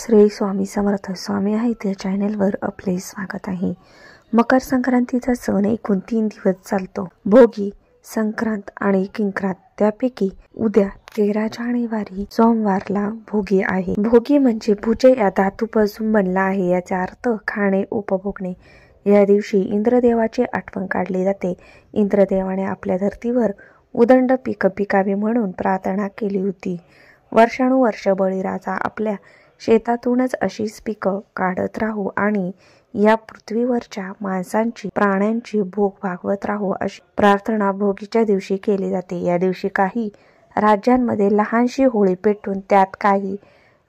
श्री स्वामी समर्थ स्वामी आहेत या चॅनलवर आपले स्वागत आहे। मकर संक्रांतीचा सण एकूण 3 दिवस चालतो। भोगी, संक्रांत आणि किंक्रांत। त्यापैकी उद्या 13 जानेवारी सोमवारला भोगी आहे। भोगी म्हणजे भुज या धातूपासून बनला आहे। याचा अर्थ खाणे, उपभोगणे। या दिवशी इंद्रदेवाची आठवण काढली जाते। इंद्रदेवाने आपल्या धर्तीवर उदंड पीक पिकावे म्हणून प्रार्थना केली होती। वर्षानुवर्ष बळीराजा आपल्या शेतातूनच अशीच पिकं काढत राहू आणि या पृथ्वीवरच्या माणसांची, प्राण्यांची भूक भागवत राहू अशी प्रार्थना भोगीच्या दिवशी केली जाते। या दिवशी काही राज्यांमध्ये लहानशी होळी पेटून त्यात काही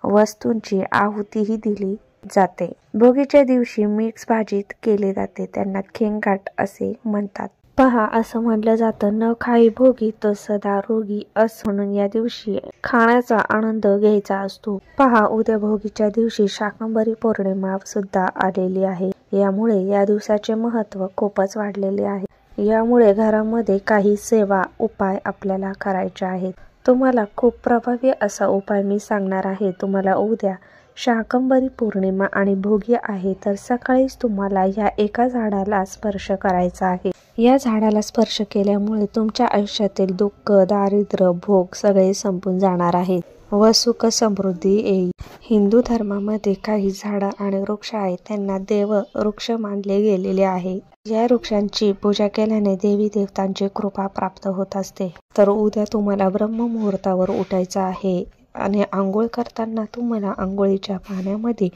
वस्तूंची आहुतीही दिली जाते। भोगीच्या दिवशी मिक्स भाजीत केले जाते, त्यांना खेंगाट असे म्हणतात। पहा, असं म्हणलं जातं, न खाई भोगी तर सदा रोगी, असं म्हणून या दिवशी खाण्याचा आनंद घ्यायचा असतो। पहा, उद्या भोगीच्या दिवशी शाकंभरी पौर्णिमा सुद्धा आलेली आहे। यामुळे या दिवसाचे महत्त्व खूपच वाढलेले आहे। यामुळे घरामध्ये काही सेवा उपाय आपल्याला करायचे आहेत। तुम्हाला खूप प्रभावी असा उपाय मी सांगणार आहे। तुम्हाला उद्या शाकंभरी पौर्णिमा आणि भोगी आहे, तर सकाळीच तुम्हाला या एका झाडाला स्पर्श करायचा आहे। या झाडाला स्पर्श केल्यामुळे तुमच्या आयुष्यातील दुःख, दारिद्र्य, भोग सगळे संपून जाणार आहेत व सुख समृद्धी येईल। हिंदू धर्मामध्ये काही झाडं आणि वृक्ष आहेत, त्यांना देव वृक्ष मानले गेलेले आहे। या वृक्षांची पूजा केल्याने देवी देवतांची कृपा प्राप्त होत असते। तर उद्या तुम्हाला ब्रह्ममुहूर्तावर उठायचं आहे आणि आंघोळ करताना तुम्हाला आंघोळीच्या पाण्यामध्ये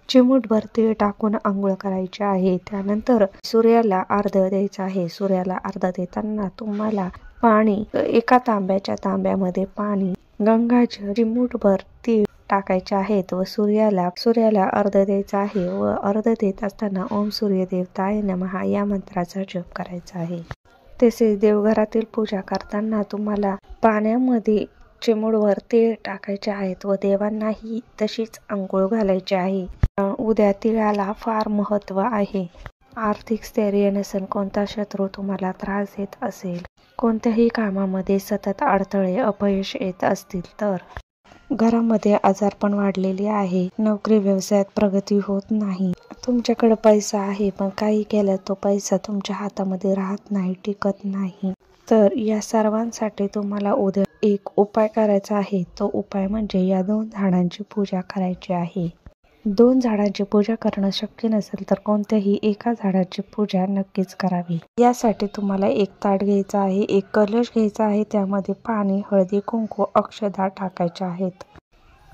चिमूटभर तीळ टाकून आंघोळ करायची आहे। त्यानंतर सूर्याला अर्घ्य द्यायचं आहे। सूर्याला अर्घ्य देताना तुम्हाला पाणी, एका तांब्यामध्ये पाणी, गंगाजल, चिमूटभर तीळ टाकायचे आहेत व सूर्याला अर्घ्य द्यायचा आहे व अर्घ्य देत असताना ओम सूर्य देवताय नमः या मंत्राचा जप करायचा आहे। तसेच देवघरातील पूजा करताना तुम्हाला पाण्यामध्ये चिमूटभर तीळ टाकायचे आहेत व देवांनाही तशीच आंघोळ घालायची आहे। उद्या तिळाला फार महत्त्व आहे। आर्थिक स्थैर्य नसेल, कोणता शत्रू तुम्हाला त्रास देत असेल, कोणत्याही कामामध्ये सतत अडथळे, अपयश येत असतील, तर घरामध्ये आजारपण वाढलेले आहे, नोकरी व्यवसायात प्रगती होत नाही, तुमच्याकडे पैसा आहे पण काही केलं तो पैसा तुमच्या हातामध्ये राहत नाही, टिकत नाही, तर या सर्वांसाठी तुम्हाला उद्या एक उपाय करायचा आहे। तो उपाय म्हणजे या 2 झाडांची पूजा करायची आहे। 2 झाडांची पूजा करणं शक्य नसेल तर कोणत्याही एका झाडाची पूजा नक्कीच करावी। यासाठी तुम्हाला एक ताट घ्यायचं आहे, एक कलश घ्यायचा आहे, त्यामध्ये पाणी, हळदी, कुंकू, अक्षता टाकायच्या आहेत,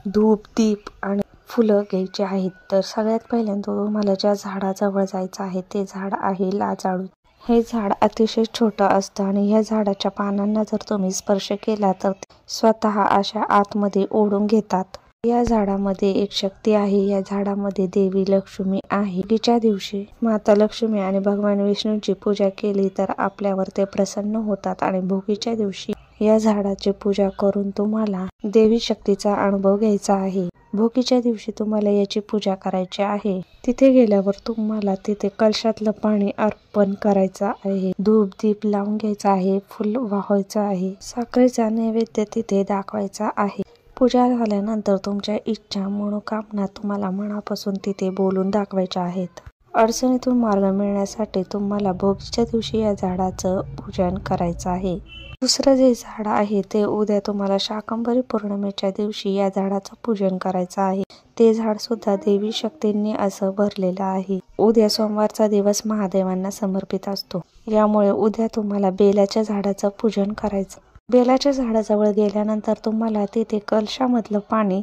धूप, दीप आणि फुलं घ्यायची आहेत। तर सगळ्यात पहिल्यांदा तुम्हाला ज्या झाडाजवळ जायचं आहे ते झाड आहे लाजाळू। हे झाड अतिशय छोटं असतं आणि या झाडाच्या पानांना जर तुम्ही स्पर्श केला तर स्वतः अशा आतमध्ये ओढून घेतात। या झाडामध्ये एक शक्ती आहे। या झाडामध्ये देवी लक्ष्मी आहे। भोगीच्या दिवशी माता लक्ष्मी आणि भगवान विष्णूंची पूजा केली तर आपल्यावर ते प्रसन्न होतात आणि भोगीच्या दिवशी या झाडाची पूजा करून तुम्हाला देवी शक्तीचा अनुभव घ्यायचा आहे। भोगीच्या दिवशी तुम्हाला याची पूजा करायची आहे। तिथे गेल्यावर तुम्हाला तिथे कलशातलं पाणी अर्पण करायचं आहे, धूप दीप लावून घ्यायचा आहे, फुल वाहायचं आहे, साखरेचा नैवेद्य तिथे दाखवायचा आहे। पूजा झाल्यानंतर तुमच्या इच्छा, मनोकामना तुम्हाला मनापासून तिथे बोलून दाखवायच्या आहेत। अडचणीतून मार्ग मिळण्यासाठी तुम्हाला भोगीच्या दिवशी या झाडाचं पूजन करायचं आहे। दुसरं जे झाड आहे ते उद्या तुम्हाला शाकंभरी पौर्णिमेच्या दिवशी या झाडाचं पूजन करायचं आहे। ते झाड सुद्धा देवी शक्तींनी असं भरलेलं आहे। उद्या सोमवारचा दिवस महादेवांना समर्पित असतो, यामुळे उद्या तुम्हाला बेलाच्या झाडाचं पूजन करायचं। बेलाच्या झाडाजवळ गेल्यानंतर तुम्हाला तिथे कलशामधलं पाणी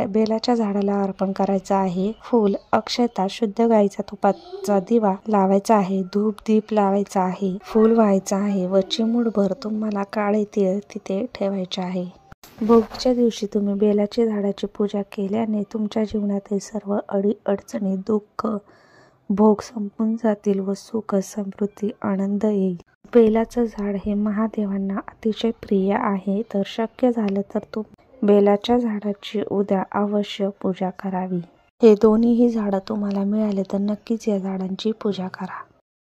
बेलाच्या झाडाला अर्पण करायचं आहे। फूल, अक्षता, शुद्ध गाईचा तुपाचा दिवा लावायचा आहे, धूप दीप लावायचा आहे, फूल व्हायचं आहे व चिमूटभर तुम्हाला काळे तीळ तिथे ठेवायचे आहे। भोगीच्या दिवशी तुम्ही बेलाच्या झाडाची पूजा केल्याने तुमच्या जीवनातील सर्व अडचणी, दुःख, भोग संपून जातील व सुख समृद्धी आनंद येईल। बेलाचं झाड हे महादेवांना अतिशय प्रिय आहे, तर शक्य झालं तर तुम्ही बेलाच्या झाडाची उद्या अवश्य पूजा करावी। हे दोन्हीही झाडं तुम्हाला मिळाले तर नक्कीच या झाडांची पूजा करा।